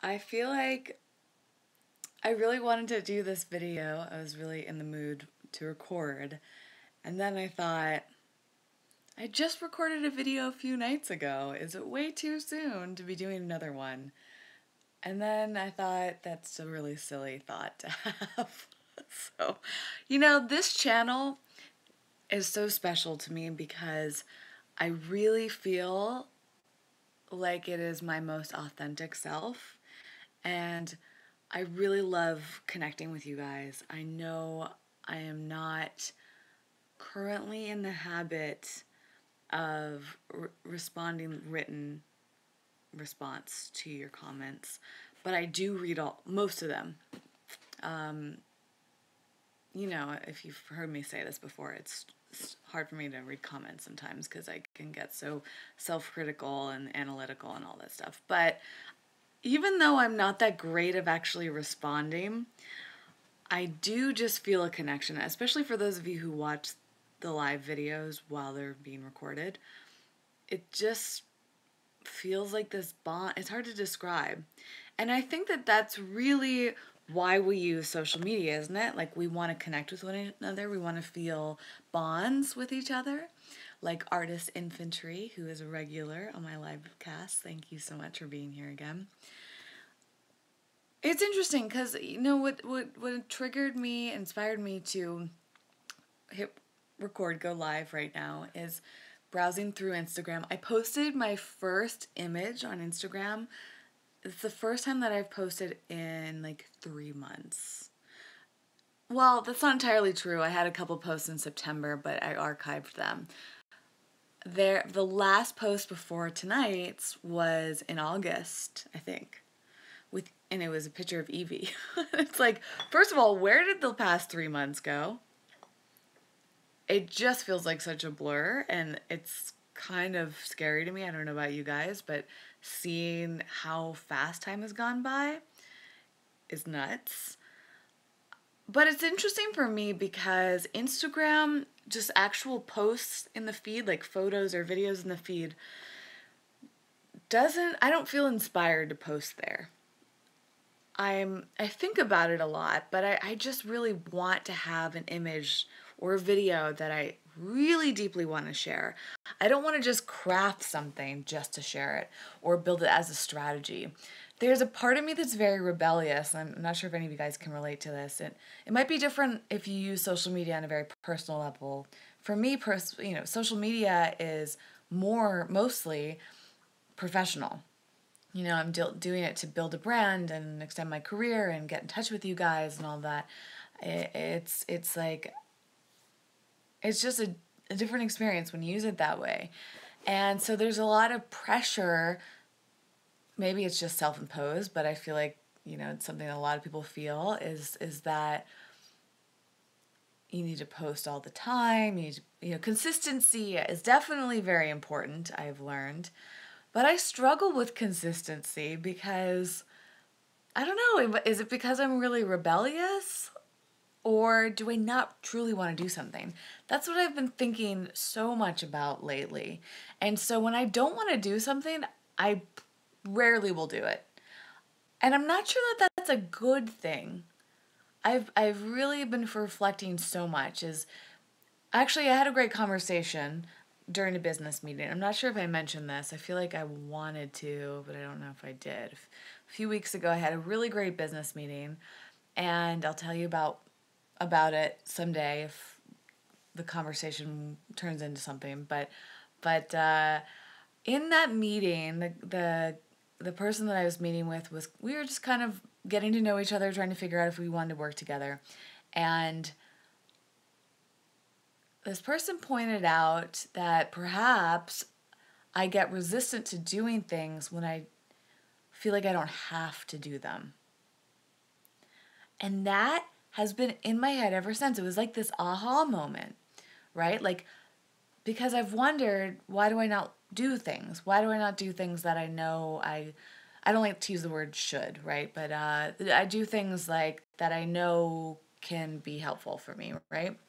I feel like I really wanted to do this video. I was really in the mood to record. And then I thought, I just recorded a video a few nights ago. Is it way too soon to be doing another one? And then I thought, that's a really silly thought to have. So, this channel is so special to me because I really feel like it is my most authentic self. And I really love connecting with you guys. I know I am not currently in the habit of responding written response to your comments, but I do read most of them. Um, if you've heard me say this before, it's hard for me to read comments sometimes because I can get so self-critical and analytical and all that stuff. But even though I'm not that great of actually responding, I do just feel a connection, especially for those of you who watch the live videos while they're being recorded. It just feels like this bond. It's hard to describe. And I think that that's really why we use social media, isn't it? Like, we want to connect with one another. We want to feel bonds with each other. Like Artist Infantry, who is a regular on my live cast. Thank you so much for being here again. It's interesting because, what triggered me, inspired me to hit record, go live right now is browsing through Instagram. I posted my first image on Instagram. It's the first time that I've posted in like 3 months. Well, that's not entirely true. I had a couple posts in September, but I archived them. The last post before tonight's was in August, I think. And it was a picture of Evie. It's like, first of all, where did the past 3 months go? It just feels like such a blur, and it's kind of scary to me. I don't know about you guys, but seeing how fast time has gone by is nuts. But it's interesting for me because Instagram, just actual posts in the feed, like photos or videos in the feed, I don't feel inspired to post there. I think about it a lot, but I just really want to have an image or a video that I really deeply want to share. I don't want to just craft something just to share it or build it as a strategy. There's a part of me that's very rebellious, and I'm not sure if any of you guys can relate to this. It might be different if you use social media on a very personal level. For me, social media is mostly professional. I'm doing it to build a brand and extend my career and get in touch with you guys and all that. It's just a different experience when you use it that way. And so there's a lot of pressure. Maybe it's just self-imposed, but I feel like, it's something that a lot of people feel is that you need to post all the time. Consistency is definitely very important, I've learned. But I struggle with consistency because, I don't know, is it because I'm really rebellious? Or do I not truly want to do something? That's what I've been thinking so much about lately. And so when I don't want to do something, I rarely will do it. And I'm not sure that that's a good thing. I've really been reflecting so much. Actually, I had a great conversation during a business meeting. I'm not sure if I mentioned this. I feel like I wanted to, but I don't know if I did. A few weeks ago, I had a really great business meeting, and I'll tell you about it someday if the conversation turns into something. But in that meeting, the person that I was meeting with we were just kind of getting to know each other, trying to figure out if we wanted to work together, and this person pointed out that perhaps I get resistant to doing things when I feel like I don't have to do them. And that has been in my head ever since. It was like this aha moment, right? Like, because I've wondered, why do I not do things? Why do I not do things that I know I don't like to use the word should, right? But I do things like that I know can be helpful for me, right?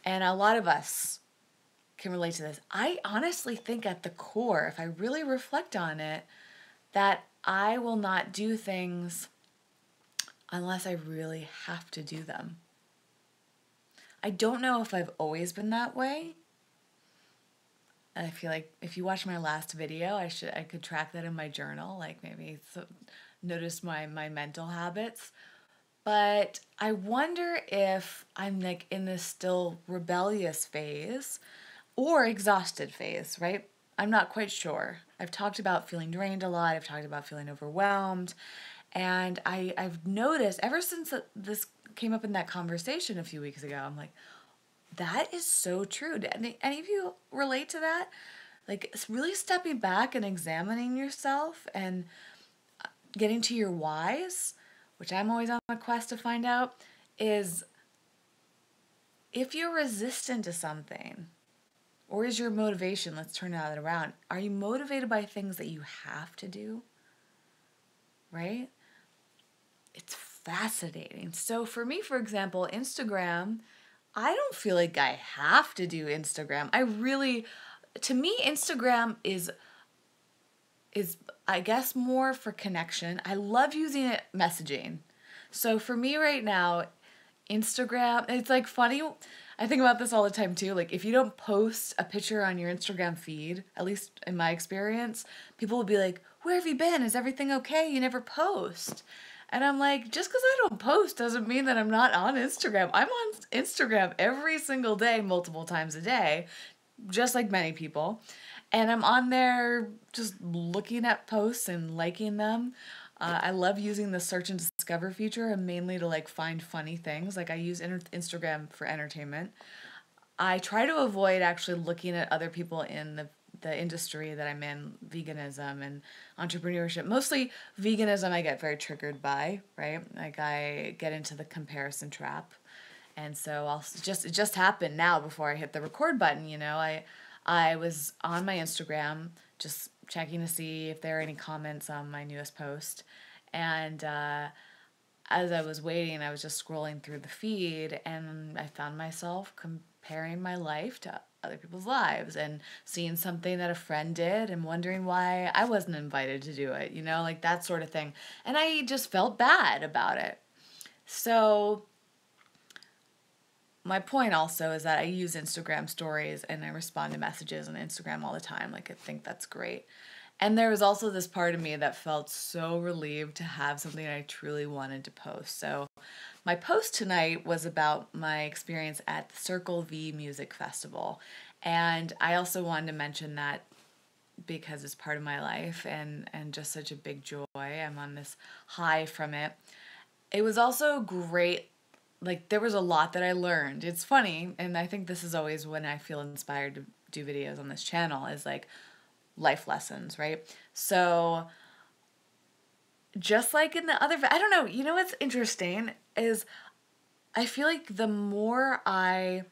And a lot of us can relate to this. I honestly think at the core, if I really reflect on it, that I will not do things unless I really have to do them. I don't know if I've always been that way. And I feel like if you watch my last video, I could track that in my journal, like maybe notice my mental habits. But I wonder if I'm like in this still rebellious phase or exhausted phase, right? I'm not quite sure. I've talked about feeling drained a lot. I've talked about feeling overwhelmed. And I've noticed ever since this came up in that conversation a few weeks ago, I'm like, that is so true. Do any of you relate to that? Like, it's really stepping back and examining yourself and getting to your whys, which I'm always on a quest to find out, is if you're resistant to something, or is your motivation, let's turn that around, are you motivated by things that you have to do? Right? It's fascinating. So for me, for example, Instagram, I don't feel like I have to do Instagram. To me, Instagram is I guess more for connection. I love using it messaging. So for me right now, Instagram, it's like funny. I think about this all the time too. Like if you don't post a picture on your Instagram feed, at least in my experience, people will be like, "Where have you been? Is everything okay? You never post." And I'm like, just because I don't post doesn't mean that I'm not on Instagram. I'm on Instagram every single day, multiple times a day, just like many people. And I'm on there just looking at posts and liking them. I love using the search and discover feature, and mainly to like find funny things. Like I use Instagram for entertainment. I try to avoid actually looking at other people in the industry that I'm in, veganism and entrepreneurship. Mostly veganism I get very triggered by, right? Like I get into the comparison trap. And so it just happened now before I hit the record button, you know. I was on my Instagram just checking to see if there are any comments on my newest post. And as I was waiting, I was just scrolling through the feed, and I found myself comparing my life to other people's lives and seeing something that a friend did and wondering why I wasn't invited to do it, you know, like that sort of thing. And I just felt bad about it. So my point also is that I use Instagram stories and I respond to messages on Instagram all the time. Like, I think that's great. And there was also this part of me that felt so relieved to have something I truly wanted to post. So my post tonight was about my experience at the Circle V Music Festival. And I also wanted to mention that because it's part of my life and just such a big joy. I'm on this high from it. It was also great. Like, there was a lot that I learned. It's funny, and I think this is always when I feel inspired to do videos on this channel, is like life lessons, right? So just like in the other, I don't know, you know what's interesting is I feel like the more I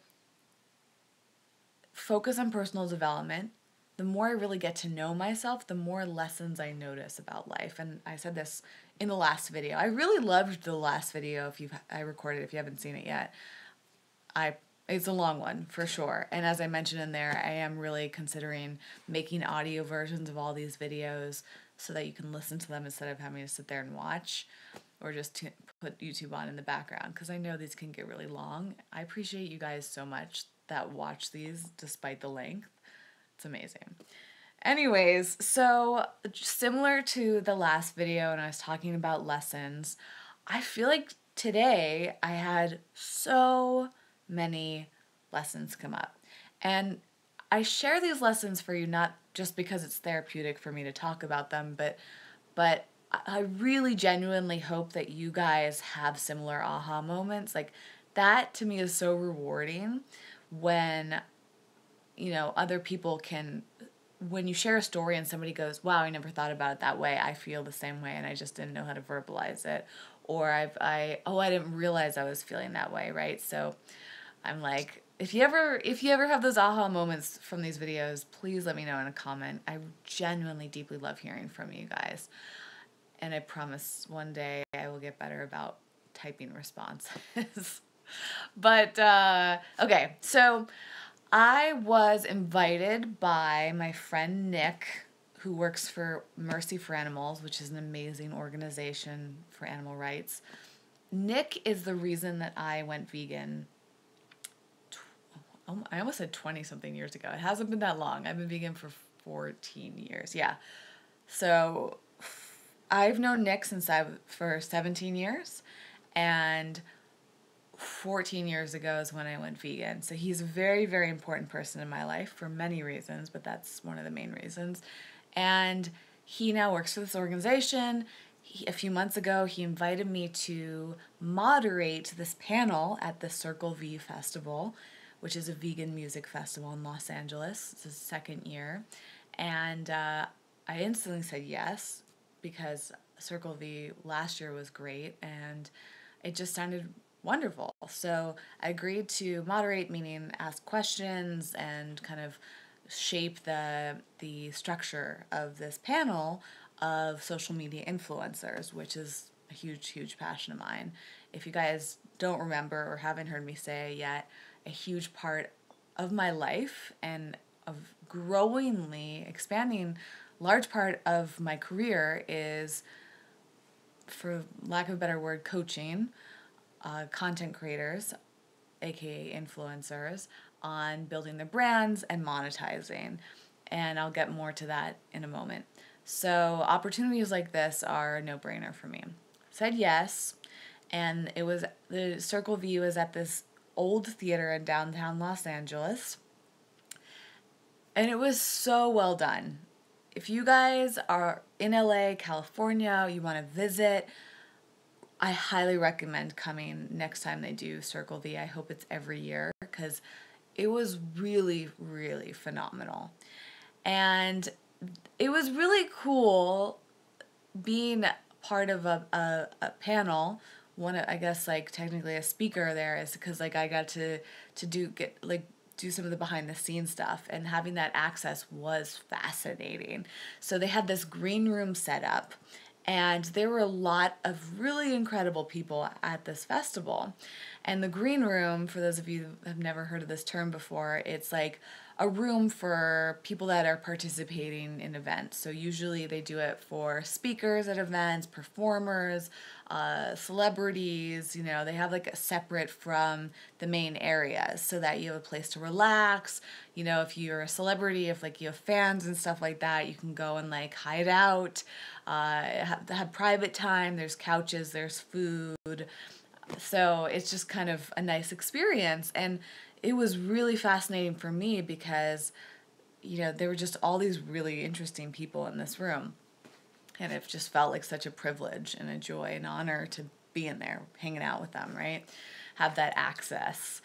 focus on personal development, the more I really get to know myself, the more lessons I notice about life. And I said this in the last video. I really loved the last video I recorded if you haven't seen it yet. It's a long one for sure. And as I mentioned in there, I am really considering making audio versions of all these videos so that you can listen to them instead of having to sit there and watch or just put YouTube on in the background, because I know these can get really long. I appreciate you guys so much that watch these despite the length. It's amazing. Anyways, so similar to the last video and I was talking about lessons, I feel like today I had so many lessons come up. And I share these lessons for you not just because it's therapeutic for me to talk about them, but I really genuinely hope that you guys have similar aha moments. Like, that to me is so rewarding when, you know, other people can, when you share a story and somebody goes, "Wow, I never thought about it that way. I feel the same way and I just didn't know how to verbalize it." Or I didn't realize I was feeling that way, right? So I'm like, if you ever have those aha moments from these videos, please let me know in a comment. I genuinely deeply love hearing from you guys. And I promise one day I will get better about typing responses. But, okay, so I was invited by my friend Nick, who works for Mercy for Animals, which is an amazing organization for animal rights. Nick is the reason that I went vegan. I almost said 20 something years ago. It hasn't been that long. I've been vegan for 14 years. Yeah. So I've known Nick for 17 years, and 14 years ago is when I went vegan. So he's a very, very important person in my life for many reasons, but that's one of the main reasons. And he now works for this organization. A few months ago, he invited me to moderate this panel at the Circle V Festival, which is a vegan music festival in Los Angeles. It's his second year. And I instantly said yes, because Circle V last year was great, and it just sounded wonderful. So I agreed to moderate, meaning ask questions and kind of shape the structure of this panel of social media influencers, which is a huge, huge passion of mine. If you guys don't remember or haven't heard me say it yet, a huge part of my life and of growingly expanding large part of my career is, for lack of a better word, coaching content creators, aka influencers, on building their brands and monetizing. And I'll get more to that in a moment. So opportunities like this are a no-brainer for me. Said yes, and the Circle V was at this old theater in downtown Los Angeles, and it was so well done. If you guys are in LA, California, you want to visit, I highly recommend coming next time they do Circle V. I hope it's every year, because it was really, really phenomenal. And it was really cool being part of a panel. I guess like technically a speaker there, is because like I got to do some of the behind the scenes stuff, and having that access was fascinating. So they had this green room set up, and there were a lot of really incredible people at this festival. And the green room, for those of you who have never heard of this term before, it's like a room for people that are participating in events. So usually they do it for speakers at events, performers, celebrities. They have like a separate from the main areas, so that you have a place to relax. If you're a celebrity, if like you have fans and stuff like that, you can go and like hide out, have private time. There's couches, there's food. So it's just kind of a nice experience. And it was really fascinating for me because, there were just all these really interesting people in this room. And it just felt like such a privilege and a joy and honor to be in there, hanging out with them, right? Have that access.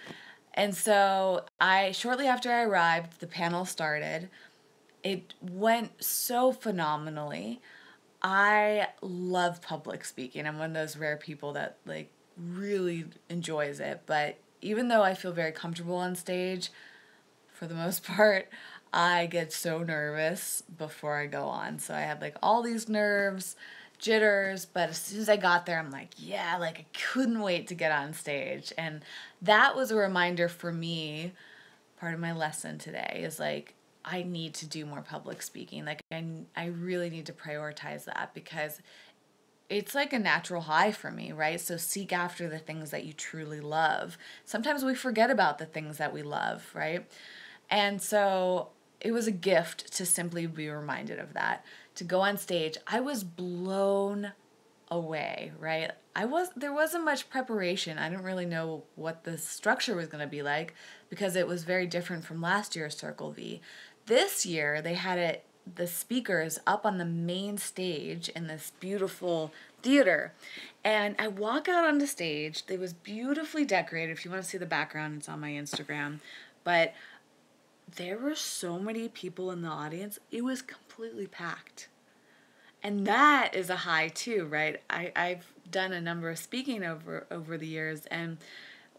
And so shortly after I arrived, the panel started. It went so phenomenally. I love public speaking. I'm one of those rare people that like really enjoys it, but even though I feel very comfortable on stage, for the most part, I get so nervous before I go on. So I had like all these nerves, jitters, but as soon as I got there, I'm like, yeah, like I couldn't wait to get on stage. And that was a reminder for me. Part of my lesson today is like, I need to do more public speaking. Like I really need to prioritize that, because it's like a natural high for me, right? So seek after the things that you truly love. Sometimes we forget about the things that we love, right? And so it was a gift to simply be reminded of that. To go on stage, I was blown away, right? There wasn't much preparation. I didn't really know what the structure was going to be like, because it was very different from last year's Circle V. This year, they had the speakers up on the main stage in this beautiful theater. And I walk out on the stage. It was beautifully decorated. If you want to see the background, it's on my Instagram. But there were so many people in the audience. It was completely packed. And that is a high too, right? I've done a number of speaking over the years, and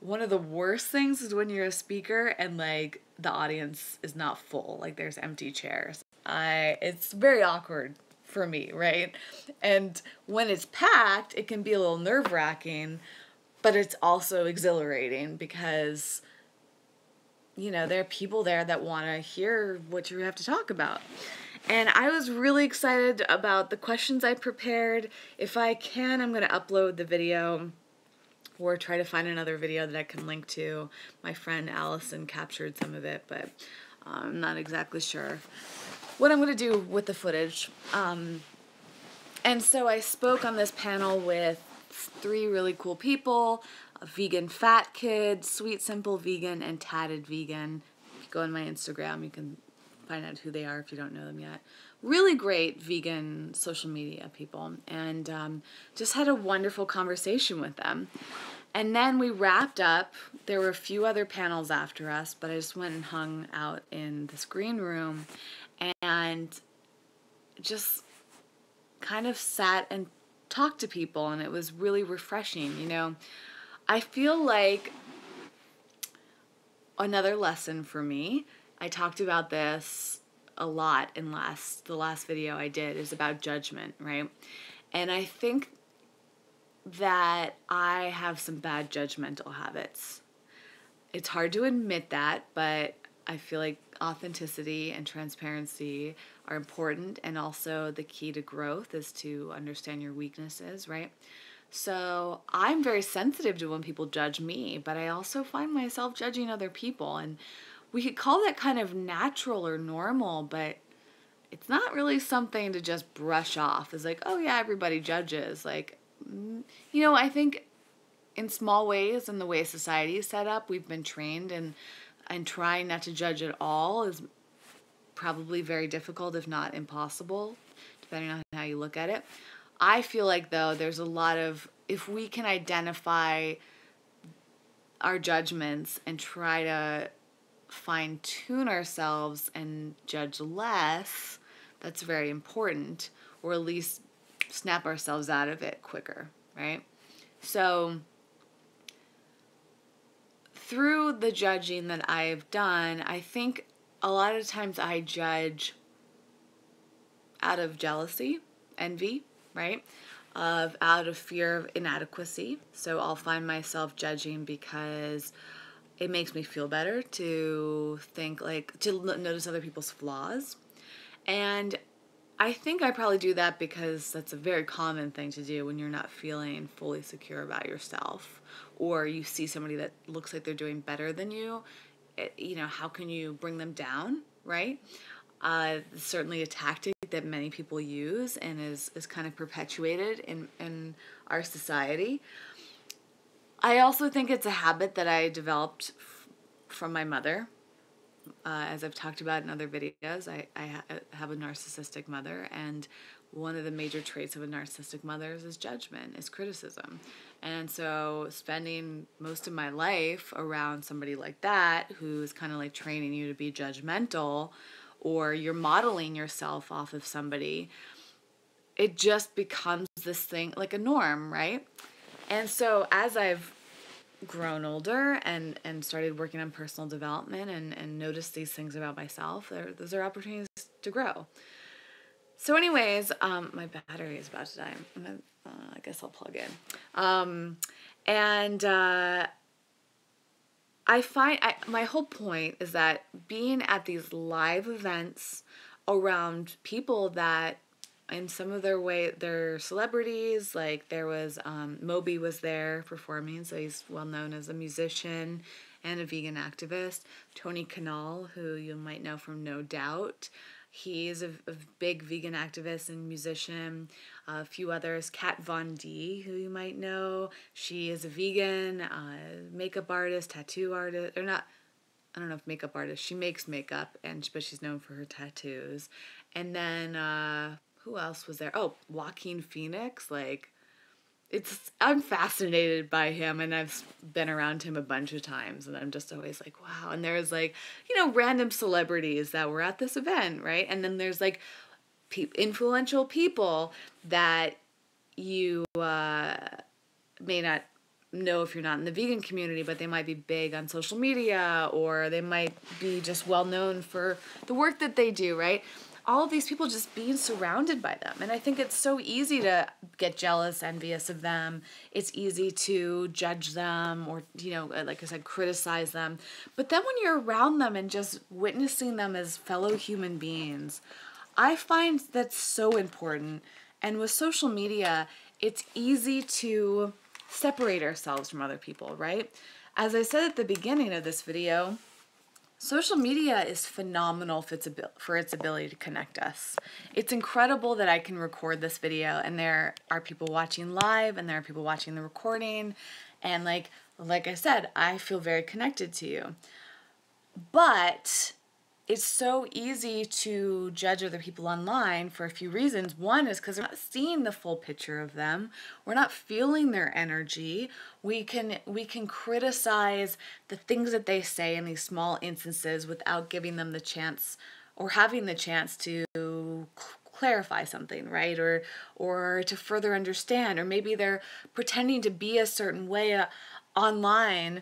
one of the worst things is when you're a speaker and like the audience is not full, like there's empty chairs. It's very awkward for me, right? And when it's packed, it can be a little nerve-wracking, but it's also exhilarating because, there are people there that want to hear what you have to talk about. And I was really excited about the questions I prepared. If I can, I'm going to upload the video or try to find another video that I can link to. My friend Allison captured some of it, but I'm not exactly sure what I'm going to do with the footage. And so I spoke on this panel with 3 really cool people: a vegan fat kid, sweet simple vegan, and tatted vegan. If you go on my Instagram, you can find out who they are if you don't know them yet. Really great vegan social media people, and just had a wonderful conversation with them. And then we wrapped up. There were a few other panels after us, but I just went and hung out in this green room and just kind of sat and talked to people, and it was really refreshing. You know, I feel like another lesson for me, I talked about this a lot in the last video I did, is about judgment, right? And I think that I have some bad judgmental habits. It's hard to admit that, but I feel like authenticity and transparency are important, and also the key to growth is to understand your weaknesses, right? So I'm very sensitive to when people judge me, but I also find myself judging other people, and we could call that kind of natural or normal, but it's not really something to just brush off as like, oh yeah, everybody judges. Like, you know, I think in small ways, in the way society is set up, we've been trained, and trying not to judge at all is probably very difficult, if not impossible, depending on how you look at it. I feel like, though, there's a lot of, if we can identify our judgments and try to fine tune ourselves and judge less, that's very important, or at least snap ourselves out of it quicker, right? So through the judging that I've done, I think a lot of times I judge out of jealousy, envy, right? Out of fear of inadequacy. So I'll find myself judging because it makes me feel better to think, like, to notice other people's flaws. And I think I probably do that because that's a very common thing to do when you're not feeling fully secure about yourself, or you see somebody that looks like they're doing better than you. You know, how can you bring them down, right? Certainly a tactic that many people use and is kind of perpetuated in our society. I also think it's a habit that I developed from my mother. As I've talked about in other videos, I have a narcissistic mother, and one of the major traits of a narcissistic mother is judgment, is criticism. And so spending most of my life around somebody like that, who's kind of like training you to be judgmental, or you're modeling yourself off of somebody, it just becomes this thing, like a norm, right? And so as I've grown older and started working on personal development and noticed these things about myself, those are opportunities to grow. So anyways, my battery is about to die. I guess I'll plug in. I find my whole point is that being at these live events around people that in some of their way, they're celebrities. Like there was, Moby was there performing, so he's well known as a musician and a vegan activist. Tony Kanal, who you might know from No Doubt, he is a big vegan activist and musician. A few others, Kat Von D, who you might know, she is a vegan, makeup artist, tattoo artist, or not, I don't know if makeup artist, she makes makeup, but she's known for her tattoos. And then, who else was there? Oh, Joaquin Phoenix. Like, I'm fascinated by him, and I've been around him a bunch of times, and I'm just always like, wow. And there's like, random celebrities that were at this event, right? And then there's like influential people that you may not know if you're not in the vegan community, but they might be big on social media, or they might be just well known for the work that they do, right? All of these people just being surrounded by them. And I think it's so easy to get jealous, envious of them. It's easy to judge them or, like I said, criticize them. But then when you're around them and just witnessing them as fellow human beings, I find that's so important. And with social media, it's easy to separate ourselves from other people, right? As I said at the beginning of this video, social media is phenomenal for its ability to connect us. It's incredible that I can record this video and there are people watching live and there are people watching the recording. And like I said, I feel very connected to you. But it's so easy to judge other people online for a few reasons. One is because we're not seeing the full picture of them. We're not feeling their energy. We can criticize the things that they say in these small instances without giving them the chance or having the chance to clarify something, right? Or to further understand, or maybe they're pretending to be a certain way online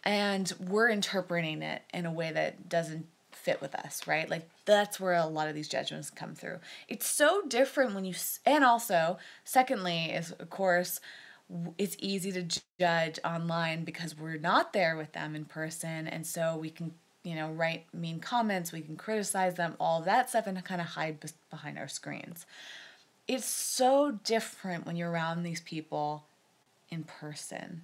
and we're interpreting it in a way that doesn't fit with us, right? Like that's where a lot of these judgments come through. It's so different when and also, secondly, is of course, it's easy to judge online because we're not there with them in person, and so we can, write mean comments, we can criticize them, all of that stuff, and kind of hide behind our screens. It's so different when you're around these people in person.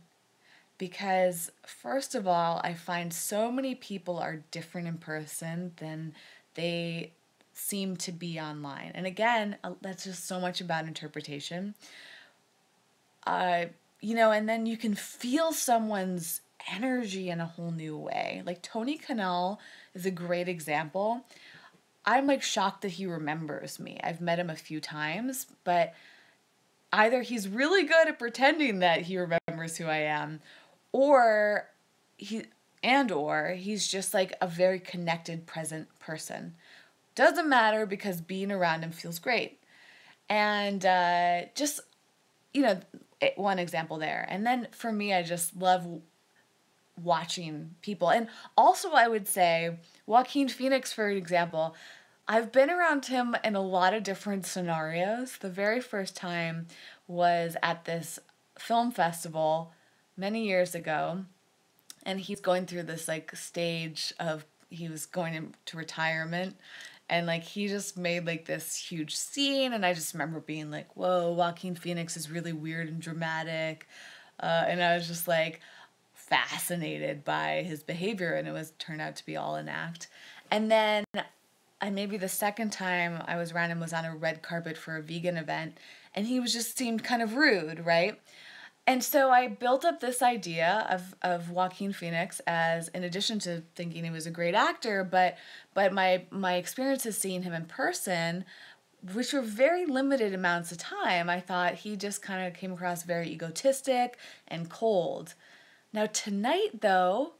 Because, first of all, I find so many people are different in person than they seem to be online. And again, that's just so much about interpretation. And then you can feel someone's energy in a whole new way. Like Tony Cannell is a great example. I'm shocked that he remembers me. I've met him a few times, but either he's really good at pretending that he remembers who I am, or he's just a very connected, present person. Doesn't matter because being around him feels great. And just, one example there. And then for me, I just love watching people. And also I would say Joaquin Phoenix, for example, I've been around him in a lot of different scenarios. The very first time was at this film festival many years ago, and he's going through this stage of he was going into retirement, and he just made this huge scene, and I just remember being whoa, Joaquin Phoenix is really weird and dramatic, and I was just fascinated by his behavior, and turned out to be all an act. And then maybe the second time I was around him was on a red carpet for a vegan event, and he just seemed kind of rude, right? And so I built up this idea of Joaquin Phoenix as, in addition to thinking he was a great actor, but my experiences seeing him in person, which were very limited amounts of time, I thought he just kind of came across very egotistic and cold. Now tonight, though,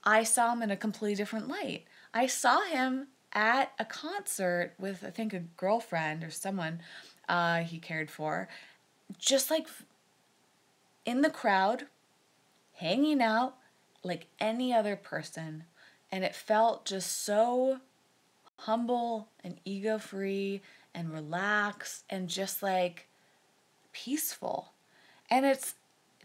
I saw him in a completely different light. I saw him at a concert with, I think, a girlfriend or someone he cared for, just in the crowd, hanging out like any other person. And it felt just so humble and ego-free and relaxed and just peaceful. And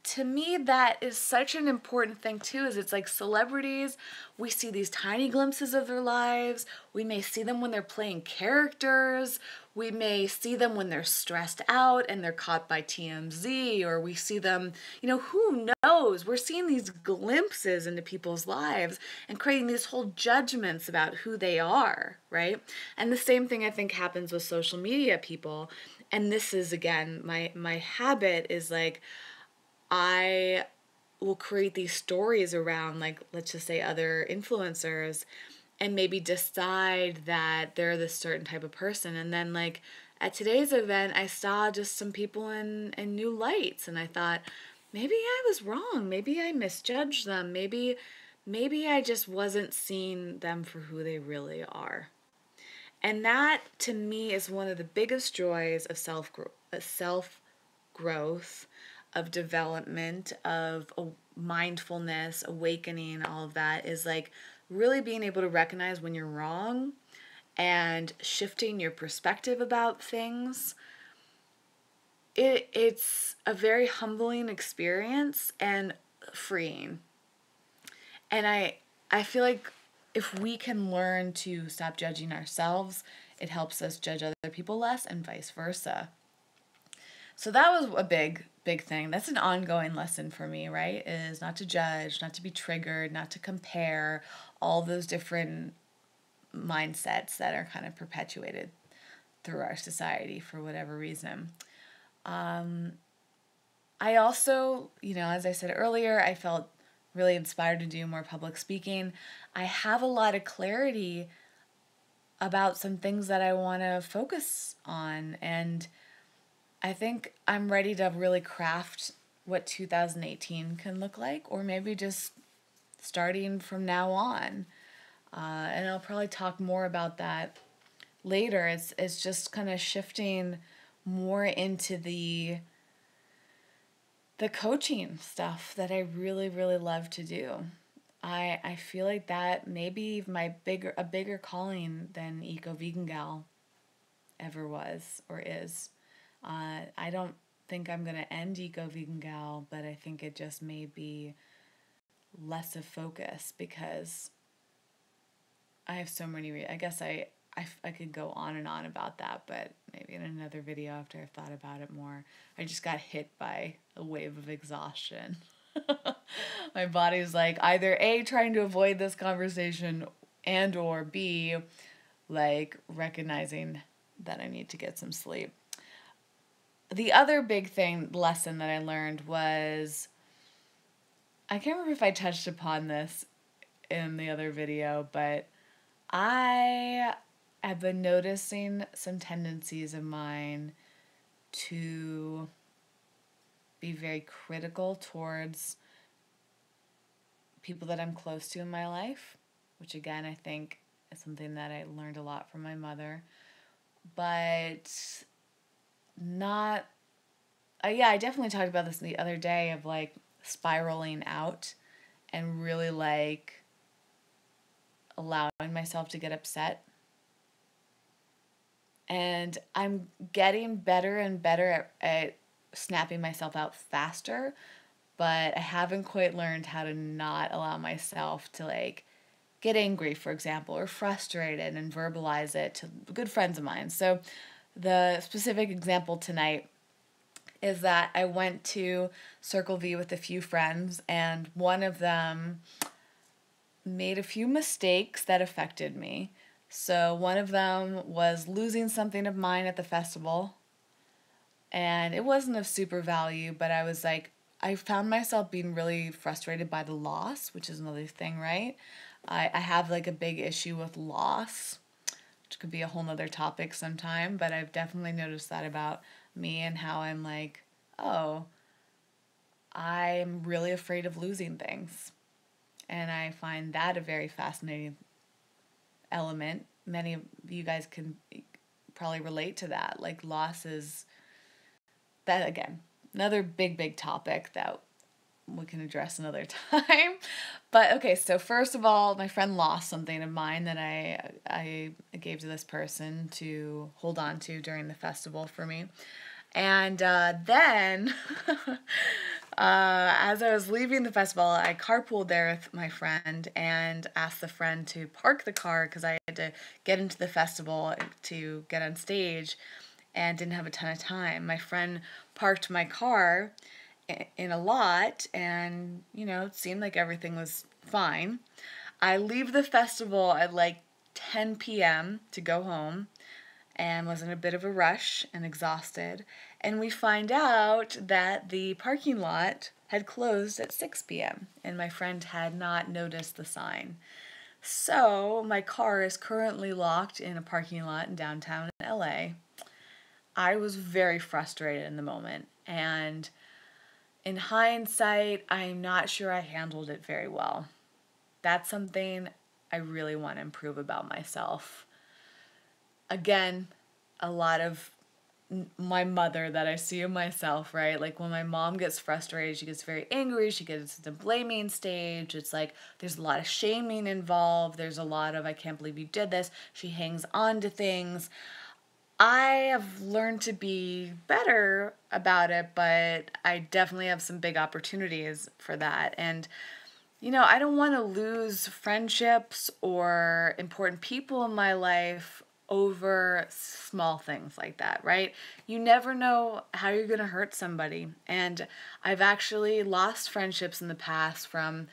to me, that is such an important thing too, is it's celebrities, we see these tiny glimpses of their lives. We may see them when they're playing characters. We may see them when they're stressed out and they're caught by TMZ, or we see them, who knows? We're seeing these glimpses into people's lives and creating these whole judgments about who they are, right? And the same thing I think happens with social media people. And this is, again, my habit is I will create these stories around, let's just say other influencers, and maybe decide that they're this certain type of person. And then at today's event, I saw just some people in new lights, and I thought, maybe I was wrong. Maybe I misjudged them. Maybe I just wasn't seeing them for who they really are. And that, to me, is one of the biggest joys of self-growth, of development, of mindfulness, awakening, all of that, is really being able to recognize when you're wrong and shifting your perspective about things. It's a very humbling experience and freeing. And I feel if we can learn to stop judging ourselves, it helps us judge other people less and vice versa. So that was a big, big thing. That's an ongoing lesson for me, right? Is not to judge, not to be triggered, not to compare, all those different mindsets that are kind of perpetuated through our society for whatever reason. I also, as I said earlier, I felt really inspired to do more public speaking. I have a lot of clarity about some things that I want to focus on, and I think I'm ready to really craft what 2018 can look like, or maybe just starting from now on. And I'll probably talk more about that later. It's just kind of shifting more into the coaching stuff that I really, really love to do. I feel like that may be a bigger calling than Eco Vegan Gal ever was or is. I don't think I'm going to end Eco Vegan Gal, but I think it just may be less of focus because I have so many. I guess I could go on and on about that, but maybe in another video after I've thought about it more. I just got hit by a wave of exhaustion. My body's like either A, trying to avoid this conversation, and or B, like recognizing that I need to get some sleep. The other big lesson that I learned was, I can't remember if I touched upon this in the other video, but I have been noticing some tendencies of mine to be very critical towards people that I'm close to in my life, which again, I think is something that I learned a lot from my mother, but not, yeah, I definitely talked about this the other day of like spiraling out and really like allowing myself to get upset. And I'm getting better and better at snapping myself out faster, but I haven't quite learned how to not allow myself to like get angry, for example, or frustrated and verbalize it to good friends of mine. So the specific example tonight is that I went to Circle V with a few friends, and one of them made a few mistakes that affected me. So one of them was losing something of mine at the festival, and it wasn't of super value, but I found myself being really frustrated by the loss, which is another thing, right? I have like a big issue with loss, which could be a whole nother topic sometime, but I've definitely noticed that about me and how I'm like, oh, I'm really afraid of losing things. And I find that a very fascinating element. Many of you guys can probably relate to that. Like loss is, that again, another big, big topic that we can address another time. But okay, so first of all, my friend lost something of mine that I gave to this person to hold on to during the festival for me. And then, as I was leaving the festival, I carpooled there with my friend and asked the friend to park the car because I had to get into the festival to get on stage and didn't have a ton of time. My friend parked my car in a lot, and it seemed like everything was fine. I leave the festival at like 10 p.m. to go home and was in a bit of a rush and exhausted. And we find out that the parking lot had closed at 6 p.m. and my friend had not noticed the sign. So my car is currently locked in a parking lot in downtown LA. I was very frustrated in the moment, and in hindsight, I'm not sure I handled it very well. That's something I really want to improve about myself. Again, a lot of my mother that I see in myself, right? Like when my mom gets frustrated, she gets very angry, she gets to the blaming stage. It's like there's a lot of shaming involved. There's a lot of, I can't believe you did this. She hangs on to things. I have learned to be better about it, but I definitely have some big opportunities for that. And, I don't want to lose friendships or important people in my life over small things like that, right? You never know how you're going to hurt somebody. And I've actually lost friendships in the past from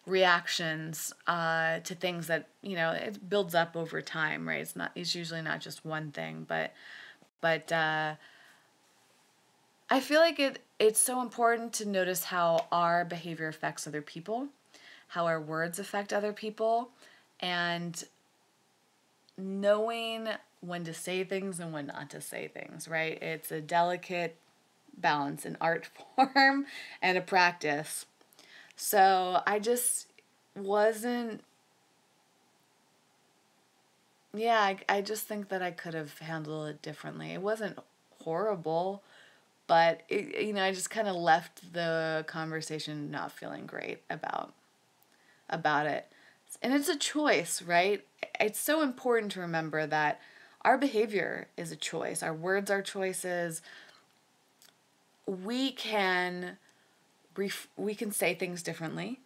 reactions to things that, it builds up over time, right? It's usually not just one thing, but I feel like it's so important to notice how our behavior affects other people, how our words affect other people, and knowing when to say things and when not to say things, right? It's a delicate balance, an art form and a practice. So I just wasn't, yeah, I just think that I could have handled it differently. It wasn't horrible, but I just kind of left the conversation not feeling great about it. And it's a choice, right? It's so important to remember that our behavior is a choice. Our words are choices. We can we can say things differently.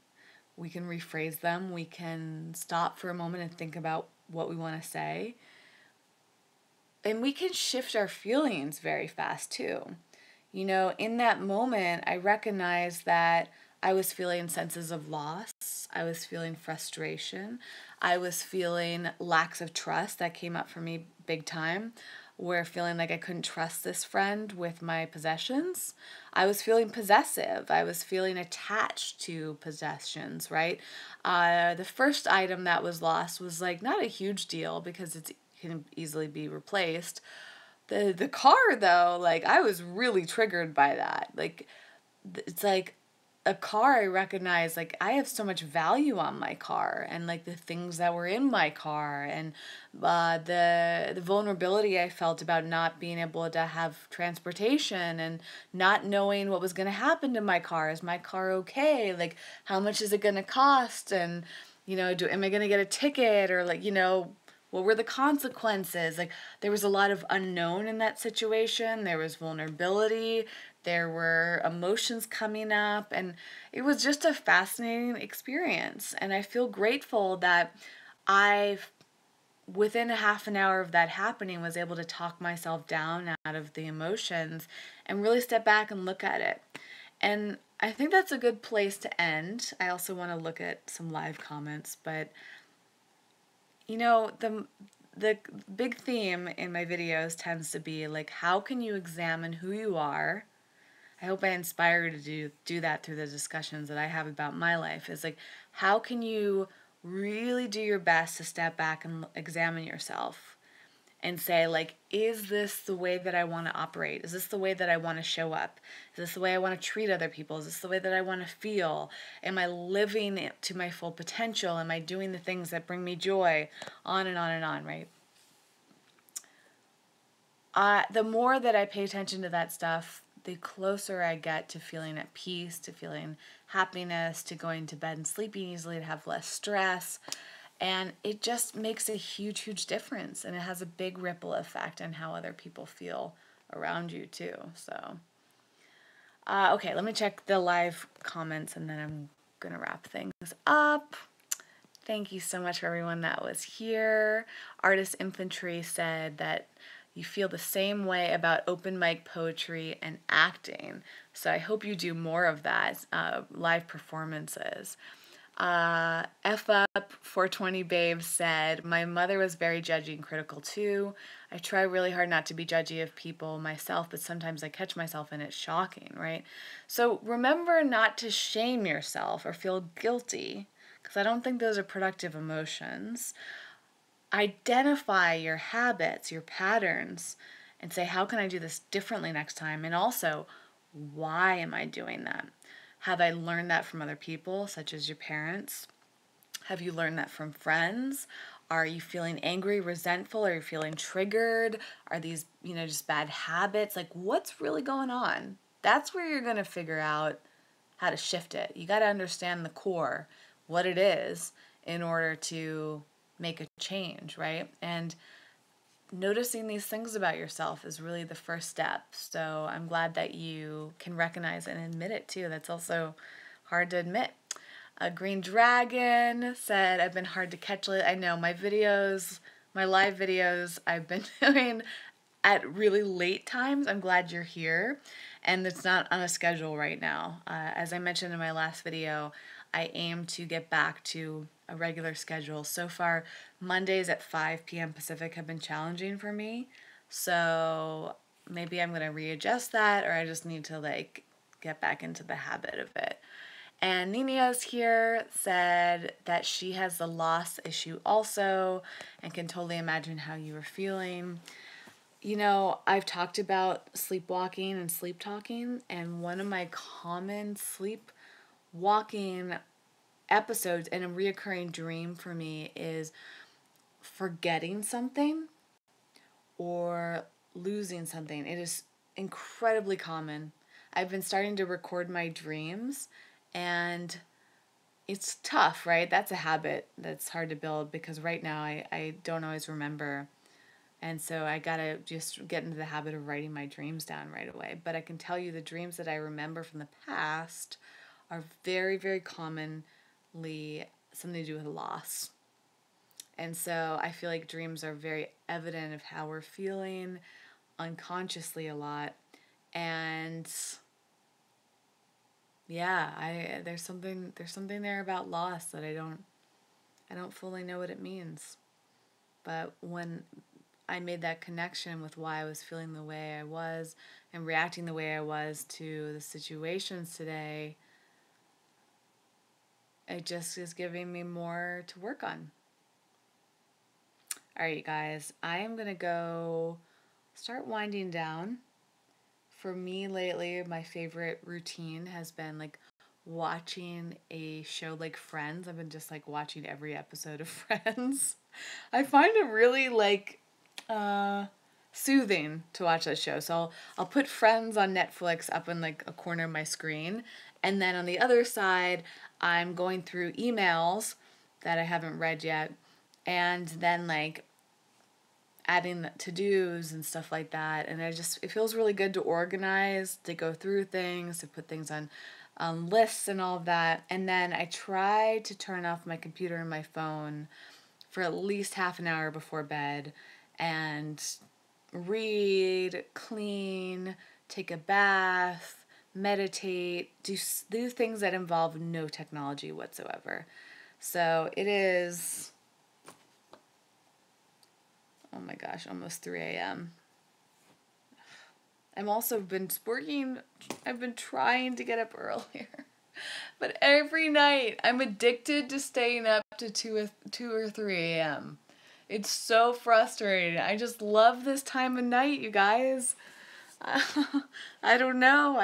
We can rephrase them. We can stop for a moment and think about what we want to say. And we can shift our feelings very fast too. In that moment, I recognized that I was feeling senses of loss. I was feeling frustration. I was feeling lacks of trust that came up for me big time, where feeling like I couldn't trust this friend with my possessions. I was feeling possessive. I was feeling attached to possessions, right? The first item that was lost was like not a huge deal because it can easily be replaced. The car though, like I was really triggered by that. Like it's like a car I recognize, like I have so much value on my car and like the things that were in my car and the vulnerability I felt about not being able to have transportation and not knowing what was going to happen to my car. Is my car okay? Like how much is it going to cost? And am I going to get a ticket or like what were the consequences? Like, there was a lot of unknown in that situation. There was vulnerability. There were emotions coming up. And it was just a fascinating experience. And I feel grateful that I, within a half an hour of that happening, was able to talk myself down out of the emotions and really step back and look at it. And I think that's a good place to end. I also want to look at some live comments, but the big theme in my videos tends to be like, how can you examine who you are? I hope I inspire you to do that through the discussions that I have about my life. Is like, how can you really do your best to step back and examine yourself and say, like, is this the way that I want to operate? Is this the way that I want to show up? Is this the way I want to treat other people? Is this the way that I want to feel? Am I living it to my full potential? Am I doing the things that bring me joy? On and on and on, right? The more that I pay attention to that stuff, the closer I get to feeling at peace, to feeling happiness, to going to bed and sleeping easily, to have less stress. And it just makes a huge, huge difference. And it has a big ripple effect on how other people feel around you too. So, okay, let me check the live comments and then I'm going to wrap things up. Thank you so much for everyone that was here. Artist Infantry said that you feel the same way about open mic poetry and acting. So I hope you do more of that, live performances. F up 420 Babes said, my mother was very judgy and critical too. I try really hard not to be judgy of people myself, but sometimes I catch myself and it's shocking, right? So remember not to shame yourself or feel guilty, because I don't think those are productive emotions. Identify your habits, your patterns, and say, how can I do this differently next time? And also, why am I doing that? Have I learned that from other people, such as your parents? Have you learned that from friends? Are you feeling angry, resentful? Are you feeling triggered? Are these, just bad habits? Like, what's really going on? That's where you're going to figure out how to shift it. You got to understand the core, what it is, in order to make a change, right? And noticing these things about yourself is really the first step. So I'm glad that you can recognize and admit it too. That's also hard to admit. A Green Dragon said, I've been hard to catch lately. I know my videos My live videos I've been doing at really late times. I'm glad you're here. And it's not on a schedule right now. As I mentioned in my last video, I aim to get back to a regular schedule. So far, Mondays at 5 p.m. Pacific have been challenging for me. So maybe I'm going to readjust that, or I just need to like get back into the habit of it. And Ninia's here said that she has the loss issue also and can totally imagine how you were feeling. You know, I've talked about sleepwalking and sleep talking, and one of my common sleepwalking episodes and a reoccurring dream for me is forgetting something or losing something. It is incredibly common. I've been starting to record my dreams, and it's tough, right? That's a habit that's hard to build because right now I don't always remember. And so I gotta just get into the habit of writing my dreams down right away. But I can tell you the dreams that I remember from the past are very, very commonly something to do with loss. And so I feel like dreams are very evident of how we're feeling unconsciously a lot. And yeah, there's something there about loss that I don't fully know what it means. But when I made that connection with why I was feeling the way I was and reacting the way I was to the situations today, it just is giving me more to work on. All right, you guys, I am going to go start winding down. For me lately, my favorite routine has been like watching a show like Friends. I've been just like watching every episode of Friends. I find it really like soothing to watch that show. So I'll put Friends on Netflix up in like a corner of my screen, and then on the other side, I'm going through emails that I haven't read yet, and then like adding the to-dos and stuff like that. And it feels really good to organize, to go through things, to put things on lists and all of that. And then I try to turn off my computer and my phone for at least half an hour before bed and read, clean, take a bath, meditate, do things that involve no technology whatsoever. So it is, oh my gosh, almost 3 a.m. I've also been I've been trying to get up earlier. But every night I'm addicted to staying up to 2 or 3 a.m. It's so frustrating. I just love this time of night, you guys. I don't know.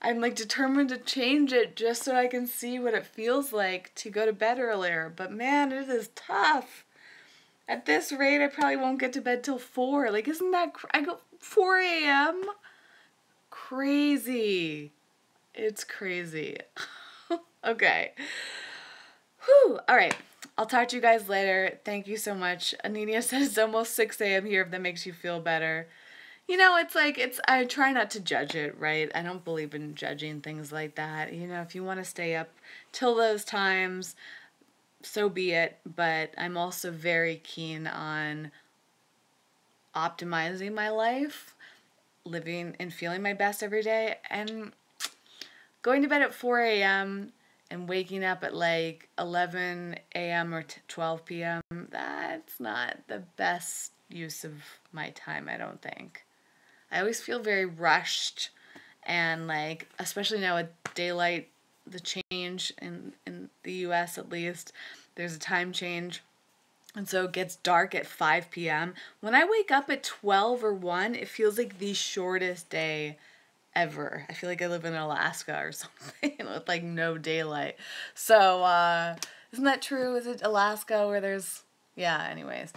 I'm like determined to change it just so I can see what it feels like to go to bed earlier. But man, it is tough. At this rate, I probably won't get to bed till 4. Like, isn't that, I go 4 a.m.? Crazy. It's crazy. Okay. Whew. All right. I'll talk to you guys later. Thank you so much. Anania says it's almost 6 a.m. here if that makes you feel better. You know, I try not to judge it, right? I don't believe in judging things like that. You know, if you want to stay up till those times, so be it. But I'm also very keen on optimizing my life, living and feeling my best every day, and going to bed at 4 a.m. and waking up at like 11 a.m. or 12 p.m., that's not the best use of my time, I don't think. I always feel very rushed, and like, especially now with daylight, the change in the US at least, there's a time change. And so it gets dark at 5 p.m. When I wake up at 12 or 1, it feels like the shortest day ever. I feel like I live in Alaska or something with like no daylight. So, isn't that true? Is it Alaska where there's, yeah, anyways.